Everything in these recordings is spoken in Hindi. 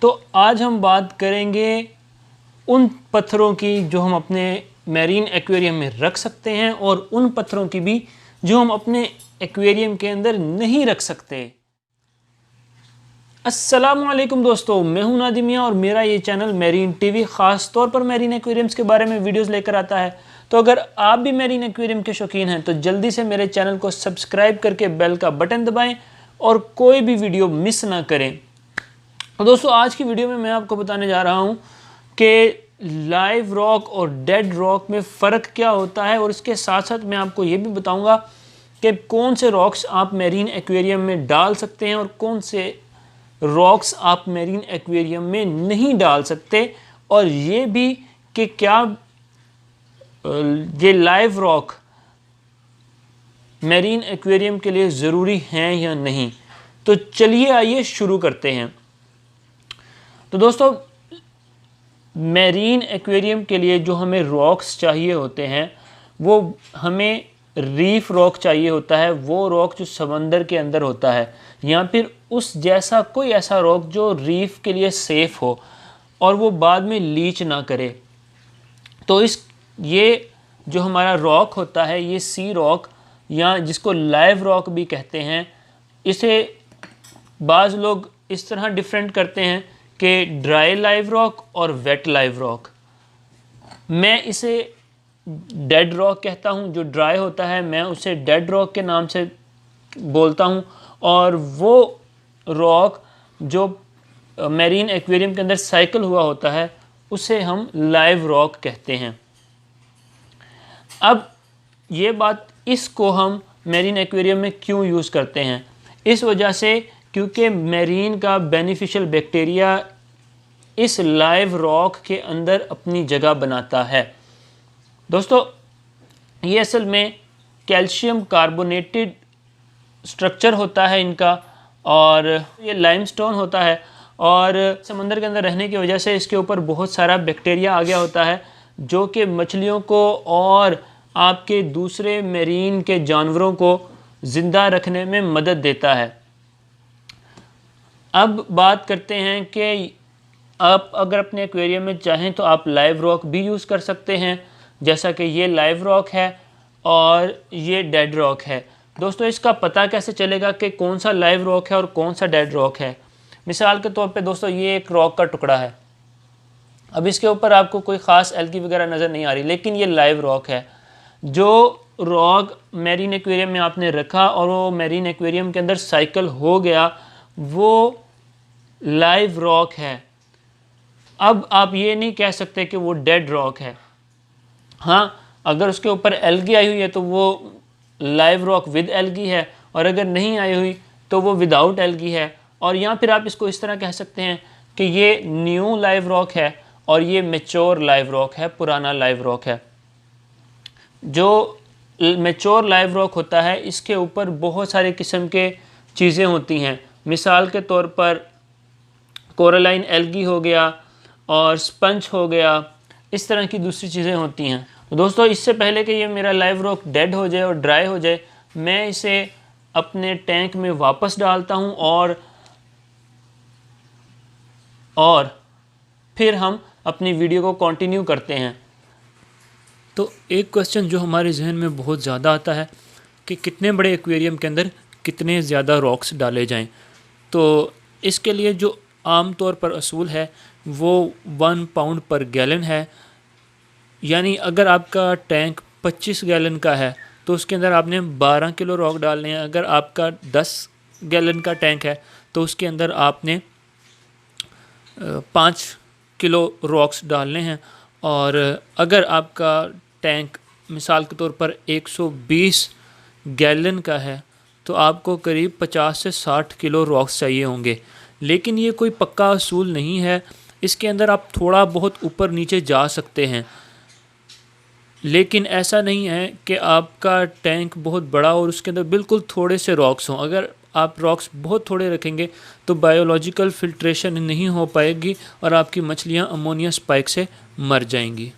तो आज हम बात करेंगे उन पत्थरों की जो हम अपने मैरीन एक्वेरियम में रख सकते हैं और उन पत्थरों की भी जो हम अपने एक्वेरियम के अंदर नहीं रख सकते। अस्सलामुअलैकुम दोस्तों, मैं हूं नादिम मियां और मेरा ये चैनल मैरीन टीवी ख़ास तौर पर मैरीन एक्वेरियम्स के बारे में वीडियोस लेकर आता है। तो अगर आप भी मैरीन एक्वेरियम के शौकीन हैं तो जल्दी से मेरे चैनल को सब्सक्राइब करके बेल का बटन दबाएं और कोई भी वीडियो मिस ना करें। तो दोस्तों, आज की वीडियो में मैं आपको बताने जा रहा हूं कि लाइव रॉक और डेड रॉक में फ़र्क क्या होता है, और इसके साथ साथ मैं आपको ये भी बताऊंगा कि कौन से रॉक्स आप मैरीन एक्वेरियम में डाल सकते हैं और कौन से रॉक्स आप मैरीन एक्वेरियम में नहीं डाल सकते, और ये भी कि क्या ये लाइव रॉक मैरीन एक्वेरियम के लिए ज़रूरी हैं या नहीं। तो चलिए आइए शुरू करते हैं। तो दोस्तों, मैरीन एक्वेरियम के लिए जो हमें रॉक्स चाहिए होते हैं वो हमें रीफ रॉक चाहिए होता है, वो रॉक जो समंदर के अंदर होता है, या फिर उस जैसा कोई ऐसा रॉक जो रीफ के लिए सेफ़ हो और वो बाद में लीच ना करे। तो ये जो हमारा रॉक होता है, ये सी रॉक या जिसको लाइव रॉक भी कहते हैं, इसे बाज़ लोग इस तरह डिफरेंट करते हैं कि ड्राई लाइव रॉक और वेट लाइव रॉक। मैं इसे डेड रॉक कहता हूँ। जो ड्राई होता है मैं उसे डेड रॉक के नाम से बोलता हूँ, और वो रॉक जो मैरीन एक्वेरियम के अंदर साइकिल हुआ होता है उसे हम लाइव रॉक कहते हैं। अब ये बात, इसको हम मैरीन एक्वेरियम में क्यों यूज़ करते हैं? इस वजह से क्योंकि मैरीन का बेनिफिशियल बैक्टीरिया इस लाइव रॉक के अंदर अपनी जगह बनाता है। दोस्तों, ये असल में कैल्शियम कार्बोनेटेड स्ट्रक्चर होता है इनका, और ये लाइमस्टोन होता है, और समंदर के अंदर रहने की वजह से इसके ऊपर बहुत सारा बैक्टीरिया आ गया होता है जो कि मछलियों को और आपके दूसरे मैरीन के जानवरों को ज़िंदा रखने में मदद देता है। अब बात करते हैं कि आप अगर अपने एक्वेरियम में चाहें तो आप लाइव रॉक भी यूज़ कर सकते हैं, जैसा कि ये लाइव रॉक है और ये डेड रॉक है। दोस्तों, इसका पता कैसे चलेगा कि कौन सा लाइव रॉक है और कौन सा डेड रॉक है? मिसाल के तौर पे दोस्तों, ये एक रॉक का टुकड़ा है। अब इसके ऊपर आपको कोई ख़ास एल्गी वगैरह नज़र नहीं आ रही, लेकिन ये लाइव रॉक है। जो रॉक मैरीन एक्वेरियम में आपने रखा और वो मैरीन एक्वेरियम के अंदर साइकिल हो गया, वो लाइव रॉक है। अब आप ये नहीं कह सकते कि वो डेड रॉक है। हाँ, अगर उसके ऊपर एल्गी आई हुई है तो वो लाइव रॉक विद एल्गी है, और अगर नहीं आई हुई तो वो विदाउट एल्गी है। और या फिर आप इसको इस तरह कह सकते हैं कि ये न्यू लाइव रॉक है और ये मैच्योर लाइव रॉक है, पुराना लाइव रॉक है। जो मैच्योर लाइव रॉक होता है इसके ऊपर बहुत सारे किस्म के चीज़ें होती हैं। मिसाल के तौर पर कोरलाइन एल्गी हो गया और स्पंज हो गया, इस तरह की दूसरी चीज़ें होती हैं। तो दोस्तों, इससे पहले कि ये मेरा लाइव रॉक डेड हो जाए और ड्राई हो जाए, मैं इसे अपने टैंक में वापस डालता हूँ और फिर हम अपनी वीडियो को कंटिन्यू करते हैं। तो एक क्वेश्चन जो हमारे जहन में बहुत ज़्यादा आता है कि कितने बड़े एक्वेरियम के अंदर कितने ज़्यादा रॉक्स डाले जाएं। तो इसके लिए जो आम तौर पर असूल है वो 1 पाउंड पर गैलन है। यानी अगर आपका टैंक 25 गैलन का है तो उसके अंदर आपने 12 किलो रॉक डालने हैं। अगर आपका 10 गैलन का टैंक है तो उसके अंदर आपने 5 किलो रॉक्स डालने हैं। और अगर आपका टैंक मिसाल के तौर पर 120 गैलन का है तो आपको करीब 50 से 60 किलो रॉक्स चाहिए होंगे। लेकिन ये कोई पक्का असूल नहीं है, इसके अंदर आप थोड़ा बहुत ऊपर नीचे जा सकते हैं। लेकिन ऐसा नहीं है कि आपका टैंक बहुत बड़ा और उसके अंदर बिल्कुल थोड़े से रॉक्स हों। अगर आप रॉक्स बहुत थोड़े रखेंगे तो बायोलॉजिकल फिल्ट्रेशन नहीं हो पाएगी और आपकी मछलियाँ अमोनिया स्पाइक से मर जाएंगी।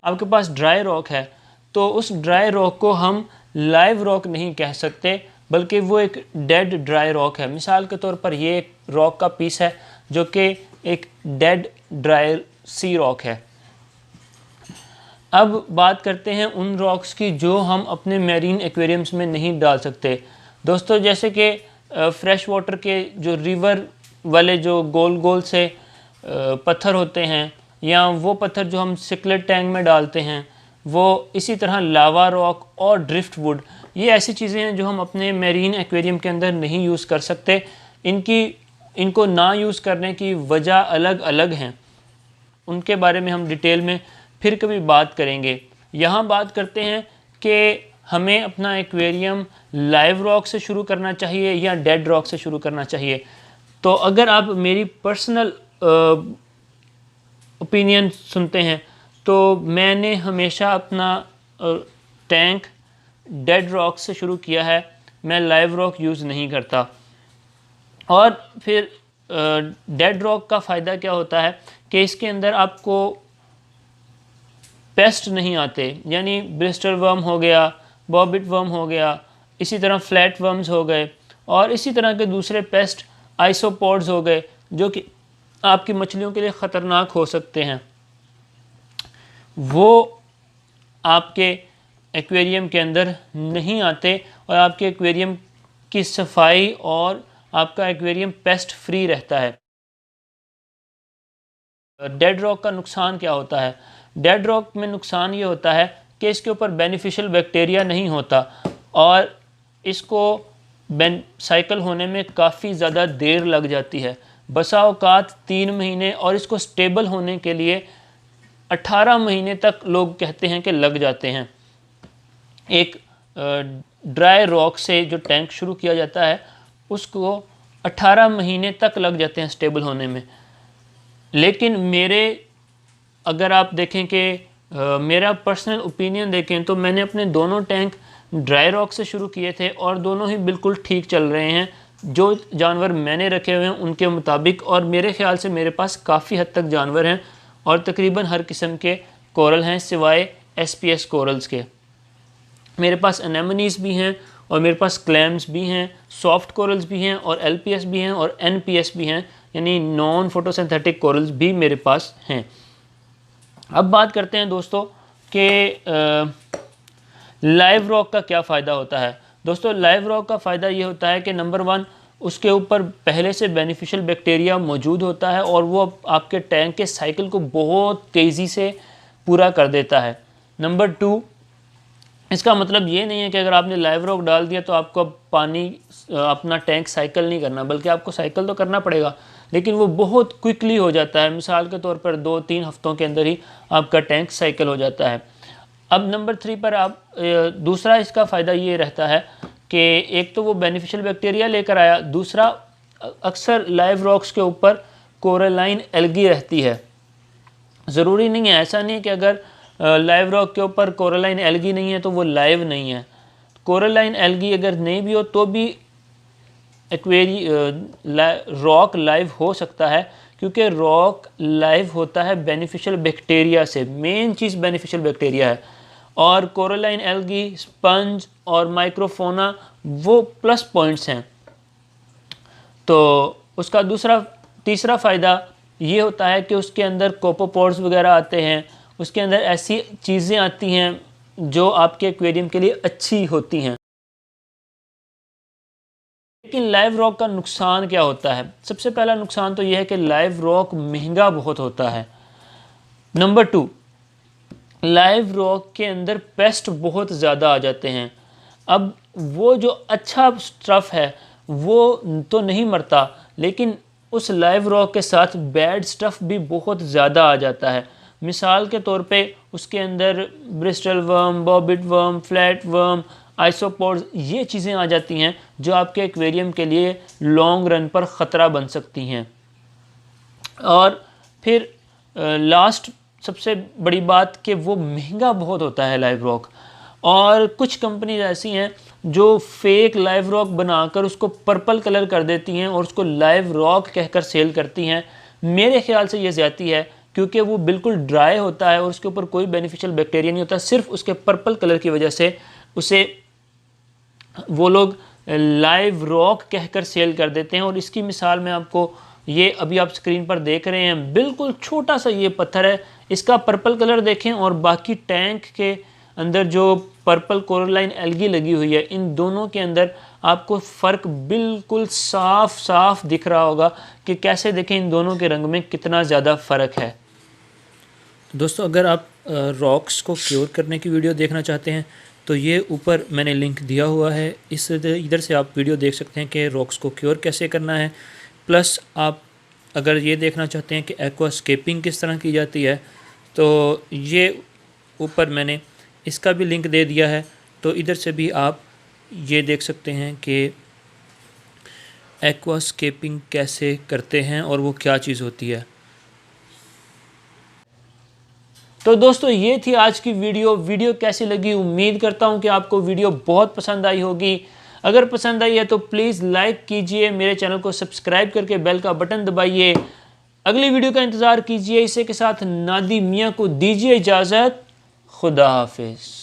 आपके पास ड्राई रॉक है तो उस ड्राई रॉक को हम लाइव रॉक नहीं कह सकते, बल्कि वो एक डेड ड्राई रॉक है। मिसाल के तौर पर ये एक रॉक का पीस है जो कि एक डेड ड्राई सी रॉक है। अब बात करते हैं उन रॉक्स की जो हम अपने मैरीन एक्वेरियम्स में नहीं डाल सकते। दोस्तों, जैसे कि फ्रेश वाटर के जो रिवर वाले जो गोल गोल से पत्थर होते हैं, या वो पत्थर जो हम सिकलेट टैंक में डालते हैं, वो इसी तरह लावा रॉक और ड्रिफ्ट वुड, ये ऐसी चीज़ें हैं जो हम अपने मैरीन एक्वेरियम के अंदर नहीं यूज़ कर सकते। इनको ना यूज़ करने की वजह अलग अलग हैं, उनके बारे में हम डिटेल में फिर कभी बात करेंगे। यहाँ बात करते हैं कि हमें अपना एक्वेरियम लाइव रॉक से शुरू करना चाहिए या डेड रॉक से शुरू करना चाहिए। तो अगर आप मेरी पर्सनल ओपिनियन सुनते हैं तो मैंने हमेशा अपना टैंक डेड रॉक से शुरू किया है, मैं लाइव रॉक यूज़ नहीं करता। और फिर डेड रॉक का फ़ायदा क्या होता है कि इसके अंदर आपको पेस्ट नहीं आते, यानी ब्रिस्टल वर्म हो गया, बॉबिट वर्म हो गया, इसी तरह फ्लैट वर्म्स हो गए, और इसी तरह के दूसरे पेस्ट आइसोपॉड्स हो गए, जो कि आपकी मछलियों के लिए ख़तरनाक हो सकते हैं। वो आपके एक्वेरियम के अंदर नहीं आते और आपके एक्वेरियम की सफाई और आपका एक्वेरियम पेस्ट फ्री रहता है। डेड रॉक का नुकसान क्या होता है? डेड रॉक में नुकसान ये होता है कि इसके ऊपर बेनिफिशियल बैक्टीरिया नहीं होता और इसको साइकिल होने में काफ़ी ज़्यादा देर लग जाती है, बसा औकात 3 महीने, और इसको स्टेबल होने के लिए 18 महीने तक लोग कहते हैं कि लग जाते हैं। एक ड्राई रॉक से जो टैंक शुरू किया जाता है उसको 18 महीने तक लग जाते हैं स्टेबल होने में। लेकिन अगर आप देखें कि मेरा पर्सनल ओपिनियन देखें तो मैंने अपने दोनों टैंक ड्राई रॉक से शुरू किए थे और दोनों ही बिल्कुल ठीक चल रहे हैं, जो जानवर मैंने रखे हुए हैं उनके मुताबिक, और मेरे ख़्याल से मेरे पास काफ़ी हद तक जानवर हैं और तकरीबन हर किस्म के कोरल हैं सिवाय SPS कोरल्स के। मेरे पास एनेमोनीज़ भी हैं और मेरे पास क्लैम्स भी हैं, सॉफ्ट कोरल्स भी हैं और LPS भी हैं और NPS भी हैं, यानी नॉन फोटोसिंथेटिक कोरल्स भी मेरे पास हैं। अब बात करते हैं दोस्तों कि लाइव रॉक का क्या फ़ायदा होता है। दोस्तों, लाइव रॉक का फ़ायदा ये होता है कि नंबर 1, उसके ऊपर पहले से बेनिफिशियल बैक्टीरिया मौजूद होता है और वो आपके टैंक के साइकिल को बहुत तेज़ी से पूरा कर देता है। नंबर 2, इसका मतलब ये नहीं है कि अगर आपने लाइव रॉक डाल दिया तो आपको अपना टैंक साइकिल नहीं करना, बल्कि आपको साइकिल तो करना पड़ेगा, लेकिन वो बहुत क्विकली हो जाता है। मिसाल के तौर पर 2-3 हफ्तों के अंदर ही आपका टैंक साइकिल हो जाता है। अब नंबर 3 पर दूसरा इसका फ़ायदा ये रहता है कि एक तो वो बेनिफिशियल बैक्टीरिया लेकर आया, दूसरा अक्सर लाइव रॉक्स के ऊपर कोरलाइन एल्गी रहती है। ज़रूरी नहीं है, ऐसा नहीं है कि अगर लाइव रॉक के ऊपर कोरलाइन एल्गी नहीं है तो वो लाइव नहीं है। कोरलाइन एल्गी अगर नहीं भी हो तो भी रॉक लाइव हो सकता है, क्योंकि रॉक लाइव होता है बेनिफिशियल बैक्टीरिया से। मेन चीज़ बेनिफिशियल बैक्टीरिया है, और कोरलाइन एल्गी, स्पंज और माइक्रोफोना वो प्लस पॉइंट्स हैं। तो उसका तीसरा फ़ायदा ये होता है कि उसके अंदर कोपोपोड्स वगैरह आते हैं, उसके अंदर ऐसी चीज़ें आती हैं जो आपके एक्वेरियम के लिए अच्छी होती हैं। लेकिन लाइव रॉक का नुकसान क्या होता है? सबसे पहला नुकसान तो यह है कि लाइव रॉक महंगा बहुत होता है। नंबर 2, लाइव रॉक के अंदर पेस्ट बहुत ज़्यादा आ जाते हैं। अब वो जो अच्छा स्टफ़ है वो तो नहीं मरता, लेकिन उस लाइव रॉक के साथ बैड स्टफ़ भी बहुत ज़्यादा आ जाता है। मिसाल के तौर पे उसके अंदर bristle worm, bobbit worm, flat worm, isopods, ये चीज़ें आ जाती हैं जो आपके एक्वेरियम के लिए लॉन्ग रन पर ख़तरा बन सकती हैं। और फिर लास्ट सबसे बड़ी बात कि वो महंगा बहुत होता है लाइव रॉक, और कुछ कंपनीज ऐसी हैं जो फेक लाइव रॉक बनाकर उसको पर्पल कलर कर देती हैं और उसको लाइव रॉक कहकर सेल करती हैं। मेरे ख्याल से ये ज़्यादती है, क्योंकि वो बिल्कुल ड्राई होता है और उसके ऊपर कोई बेनिफिशियल बैक्टीरिया नहीं होता, सिर्फ उसके पर्पल कलर की वजह से उसे वो लोग लाइव रॉक कहकर सेल कर देते हैं। और इसकी मिसाल मैं आपको ये अभी आप स्क्रीन पर देख रहे हैं, बिल्कुल छोटा सा ये पत्थर है। इसका पर्पल कलर देखें और बाकी टैंक के अंदर जो पर्पल कोरलाइन एल्गी लगी हुई है, इन दोनों के अंदर आपको फ़र्क बिल्कुल साफ साफ दिख रहा होगा कि कैसे देखें इन दोनों के रंग में कितना ज़्यादा फ़र्क है। दोस्तों, अगर आप रॉक्स को क्योर करने की वीडियो देखना चाहते हैं तो ये ऊपर मैंने लिंक दिया हुआ है, इस इधर से आप वीडियो देख सकते हैं कि रॉक्स को क्योर कैसे करना है। प्लस आप अगर ये देखना चाहते हैं कि एक्वास्केपिंग किस तरह की जाती है तो ये ऊपर मैंने इसका भी लिंक दे दिया है, तो इधर से भी आप ये देख सकते हैं कि एक्वास्केपिंग कैसे करते हैं और वो क्या चीज़ होती है। तो दोस्तों, ये थी आज की वीडियो कैसी लगी? उम्मीद करता हूँ कि आपको वीडियो बहुत पसंद आई होगी। अगर पसंद आई है तो प्लीज़ लाइक कीजिए, मेरे चैनल को सब्सक्राइब करके बेल का बटन दबाइए। अगली वीडियो का इंतज़ार कीजिए। इसी के साथ नादी मियाँ को दीजिए इजाज़त। खुदा हाफिज़।